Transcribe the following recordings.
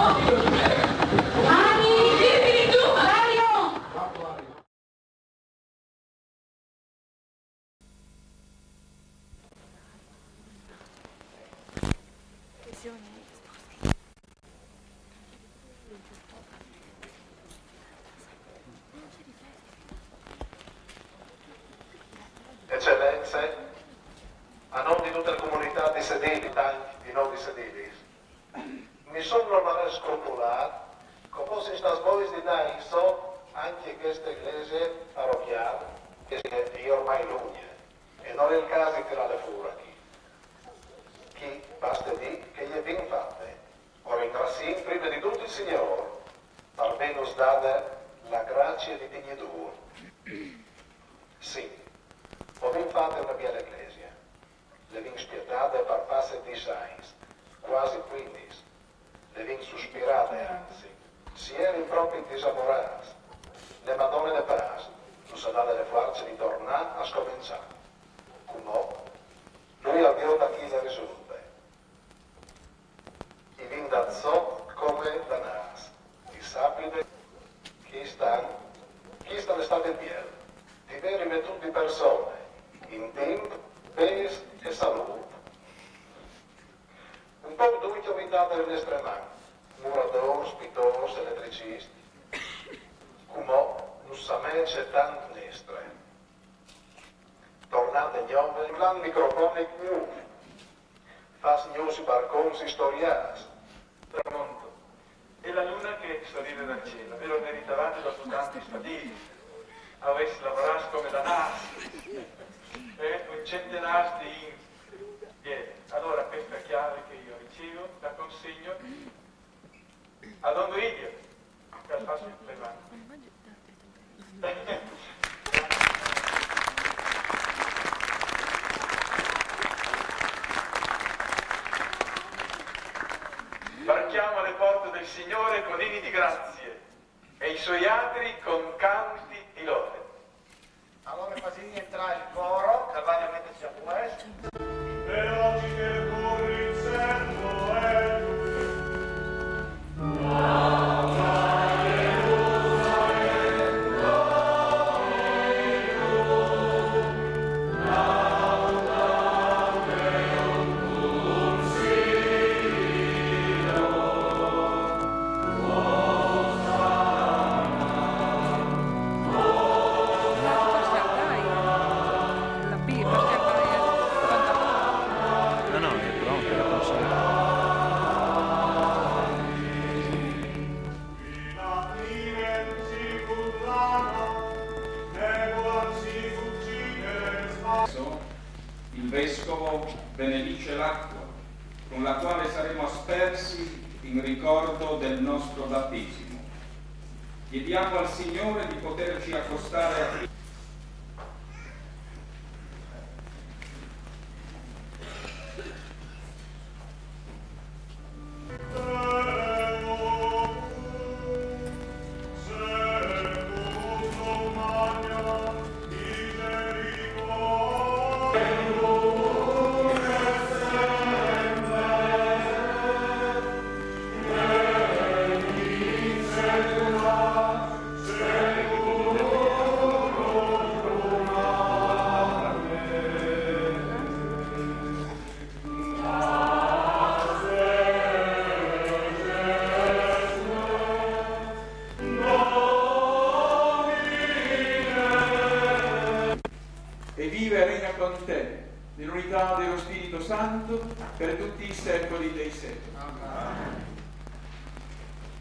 Mani, tirami giù, Mario! Eccellenze, a nome di tutta la comunità di sedili, tanti di noi sedili, mi sono ormai scrupolato come si sta svolgendo di dare so anche questa iglesia parrocchiale, che è ormai l'unia, e non è il caso di tirare fuori qui. Chi basta dire che gli è ben fatte, o ringrazi prima di tutto il Signore, almeno data la grazia di dignitur. Sì, ho ben fatta una bella iglesia, le vin spietate per passe di Sainz, quasi 15, le vin sospirate anzi, si erano proprio disamorate, le Madonne de Paz, non sa dare le forze di tornare a scominciare. Come lui ha Dio da chi le risulta. I vin da zo come da nas, di sapide chi sta l'estate in piedi, di veri metodi persone, in tempo, pes e salute. Un po' tutti ho invitato le nostre mani, muratori, pittori, elettricisti, come non sa mai c'è tante nestre. Tornate gli uomini, in plan microfoni nuovi, fa signosi barconi storiati. Tramonto, è la luna che sorride dal cielo, ve lo meritavate dopo tanti spadini, avessi lavorato come da nasi, un centenario di piedi. Allora questa chiave che io ricevo la consegno a Don Duilio, per farsi le mani. Varchiamo le porte del Signore con inni di grazie e i suoi atri con canti di lode. Allora facciamo entrare il coro, Carvalho mettersi a questo. Per oggi che corri il servo è il Vescovo benedice l'acqua, con la quale saremo aspersi in ricordo del nostro battesimo. Chiediamo al Signore di poterci accostare a Cristo. E vive e regna con te, nell'unità dello Spirito Santo, per tutti i secoli dei secoli. Amen.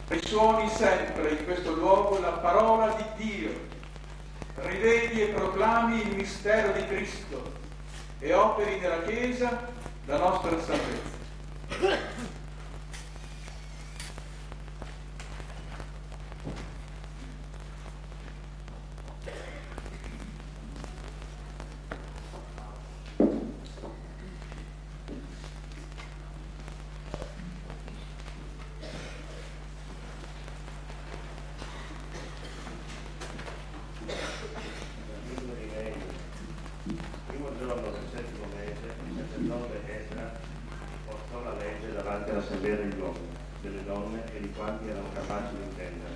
Risuoni sempre in questo luogo la parola di Dio, riveli e proclami il mistero di Cristo e operi nella Chiesa la nostra salvezza. L'Assemblea degli uomini. delle donne e di quanti erano capaci di intendere.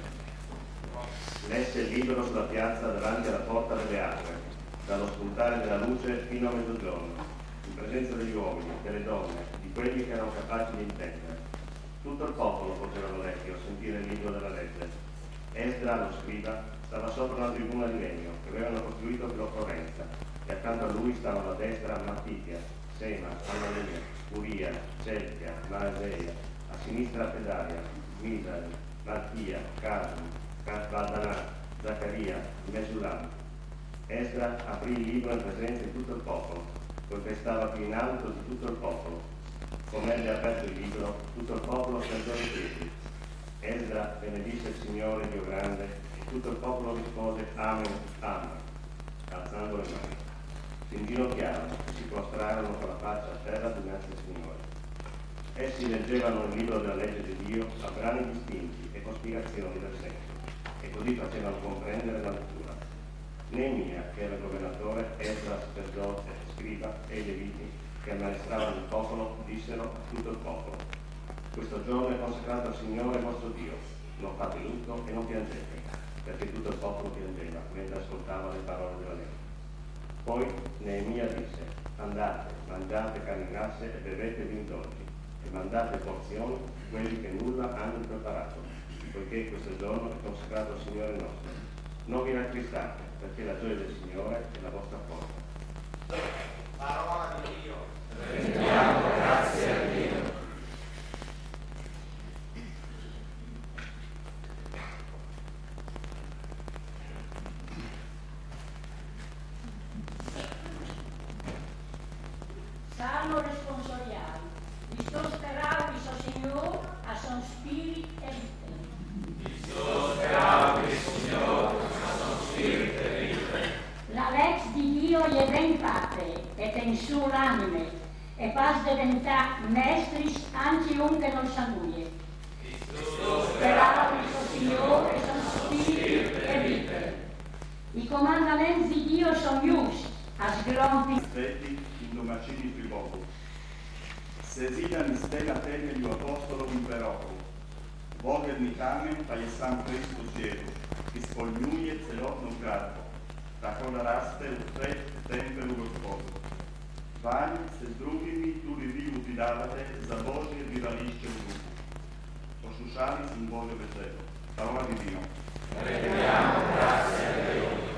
Lesse il libro sulla piazza davanti alla porta delle acque, dallo spuntare della luce fino a mezzogiorno, in presenza degli uomini, delle donne, di quelli che erano capaci di intendere. Tutto il popolo poteva l'orecchio sentire il libro della legge. Esdra, lo scriba, stava sopra una tribuna di legno che avevano costruito per l'occorrenza, e accanto a lui stavano a destra Mattitia, Sema, Anania, Uria, Celtia, Maaseia, a sinistra Pedaria, Misari, Malchia, Casum, Valdanà, Zaccaria, Mesulam. Esdra aprì il libro in presenza di tutto il popolo, poiché stava più in alto di tutto il popolo. Come ebbe aperto il libro, tutto il popolo si alzò in piedi. Esdra benedisse il Signore Dio grande, e tutto il popolo rispose Amen, Amen, alzando le mani. Si inginocchiarono e si prostrarono con la faccia a terra dinanzi al Signore. Essi leggevano il libro della legge di Dio a brani distinti e con spiegazioni del senso, e così facevano comprendere la lettura. Neemia, che era il governatore, Esdra, sacerdote, scriba, e i leviti, che ammaestravano il popolo, dissero a tutto il popolo: questo giorno è consacrato al Signore vostro Dio, non fate lutto e non piangete, perché tutto il popolo piangeva mentre ascoltava le parole della legge. Poi Neemia disse: andate, mangiate carni grasse e bevete vini dolci, e mandate porzioni quelli che nulla hanno preparato, poiché questo giorno è consacrato al Signore nostro. Non vi rattristate, perché la gioia del Signore è la vostra forza. Parola di Dio. Rendiamo grazie a Dio. Salmo responsorial. Isto speravo, isto Signor, a son spirit e vite. Isto speravo, Signor, a son spirit e vite. La legge di Dio gli è ben fatte, e ten su l'anime, e pas diventà mestris anzi un che non sa lui. Speravo, isto Signor, e son spirit e vite. I comandamenti di Dio sono giusti, a sglompi. Svetti in domacini friboku. Se zidan stella temelju apostolov imperoku. Bogerni kamen pa je sam Hristos Jezus, ispolnjuje celotnu kratko. Tako da raste u svet tempelu Gospodu. Vanj se s drugimi tudi vi utidavate za Božje bivališće u duhu. Poslušali smo Božje veselo. Parola di Dio. Rendiamo grazie a Dio.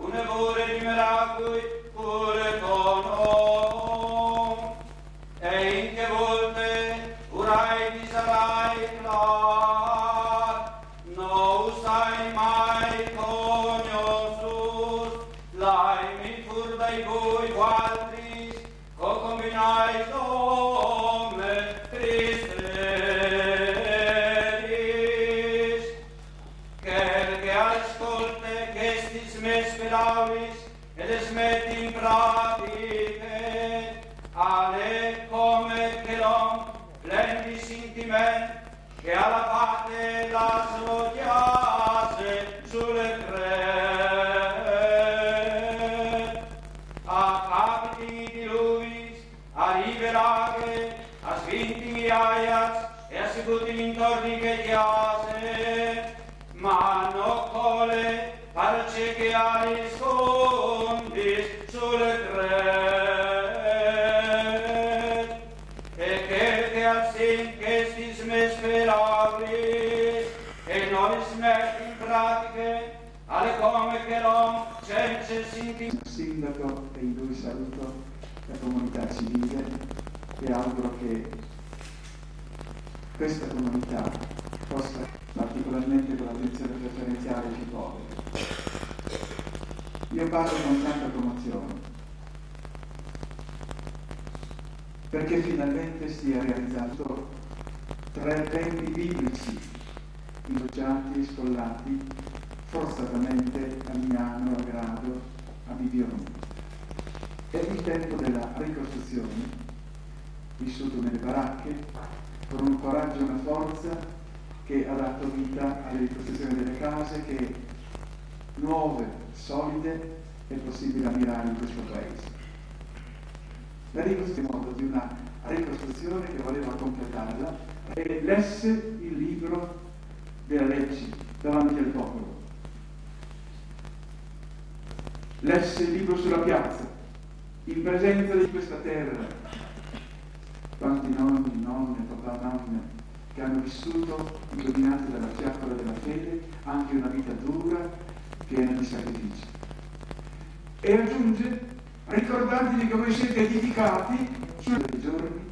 Una vore di miracoli pure con noi. ai voi quadris, o combinais omne tristeris, quel che ascolte gestis me speravis, ed es met in pratiche, ale come che l'om plendis intiment, che alla parte la sodiasse sulle tre, a capiti diluvis, a riveraghe, a svinti miaias, e a sicuti intorni che chiase, ma no cole, parce che ali scondis sulle tre, e che al sin che stis me sperabris, e non smetti in pratiche, alle come che l'om senza sinti. Sindaco e in cui saluto la comunità civile e auguro che questa comunità possa, particolarmente con l'attenzione preferenziale ai più poveri. Io parlo con tanta commozione perché finalmente sia realizzato 3 templi biblici elogiati e sfollati forzatamente a Milano, a Grado, a Bibione. È il tempo della ricostruzione, vissuto nelle baracche, con un coraggio e una forza che ha dato vita alle ricostruzioni delle case che nuove, solide, è possibile ammirare in questo paese. La ricostruzione è modo di una ricostruzione che voleva completarla e lesse il libro della legge davanti al popolo. Lesse il libro sulla piazza, in presenza di questa terra. Quanti nonni, nonne, papà, nonne che hanno vissuto illuminati dalla fiaccola della fede anche una vita dura, piena di sacrifici. E aggiunge, ricordatevi che voi siete edificati sui giorni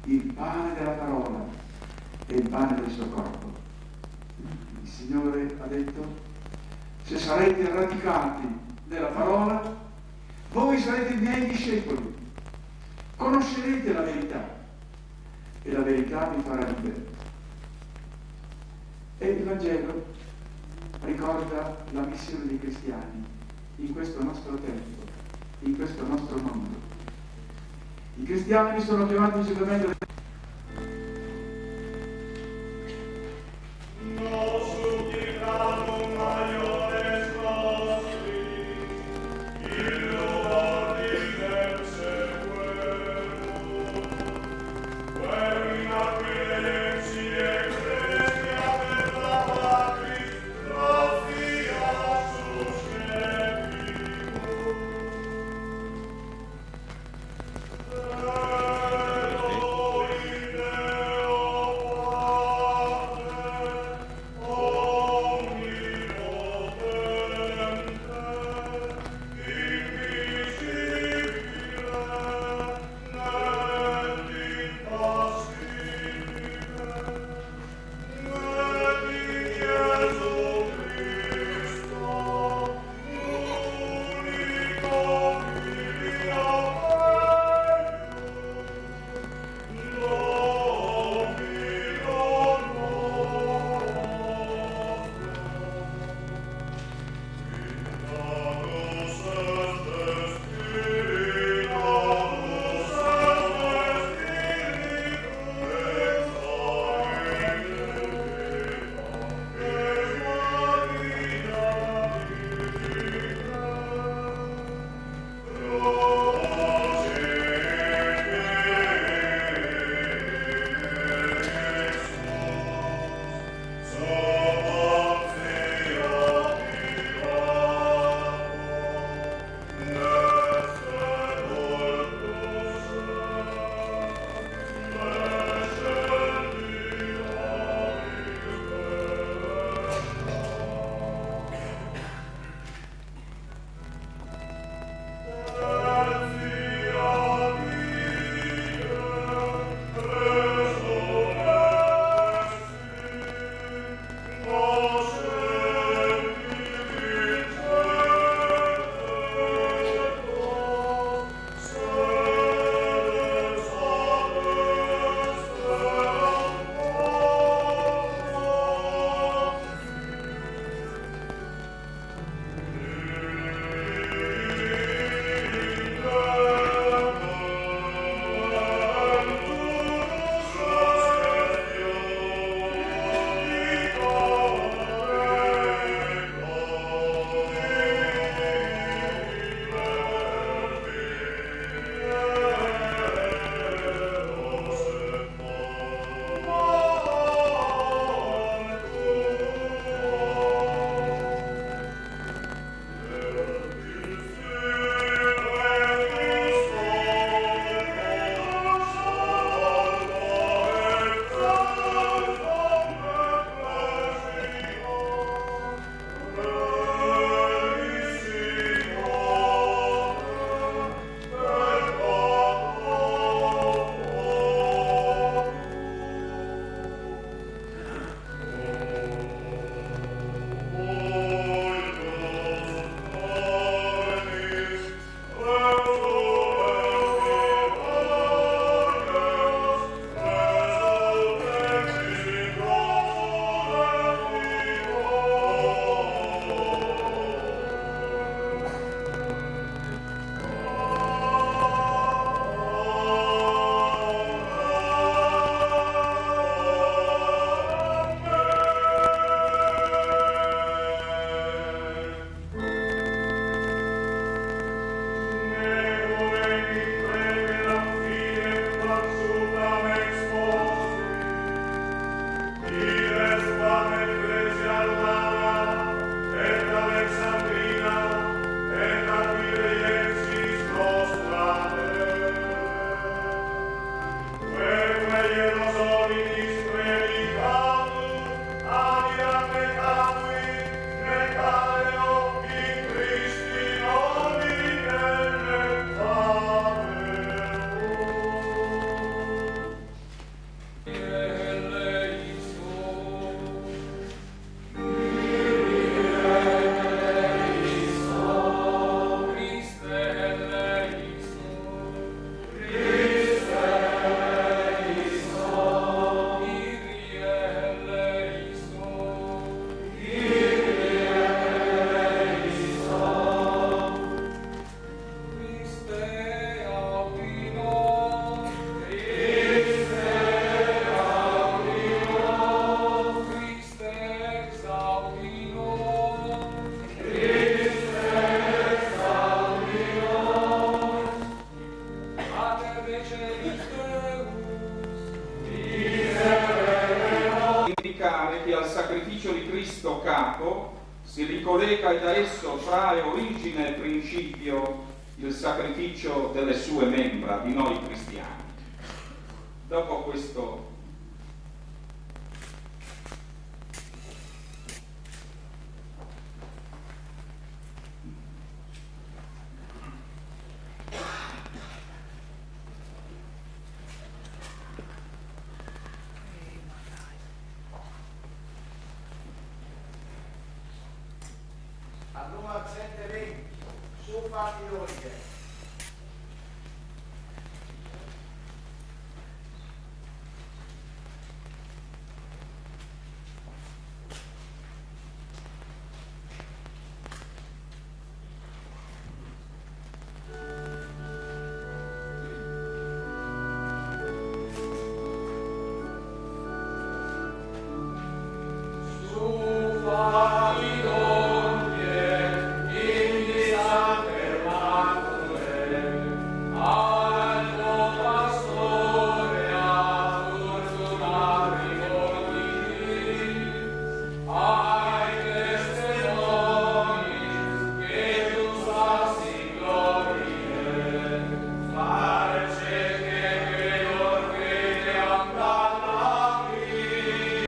il pane della parola e il pane del suo corpo. Il Signore ha detto, se sarete radicati nella parola, voi sarete i miei discepoli, conoscerete la verità e la verità vi farà liberi. E il Vangelo ricorda la missione dei cristiani in questo nostro tempo, in questo nostro mondo. I cristiani sono chiamati sicuramente Oh si ricollega e da esso trae origine e principio il sacrificio delle sue membra, di noi cristiani. Dopo questo al numero 720 su fatti ordine.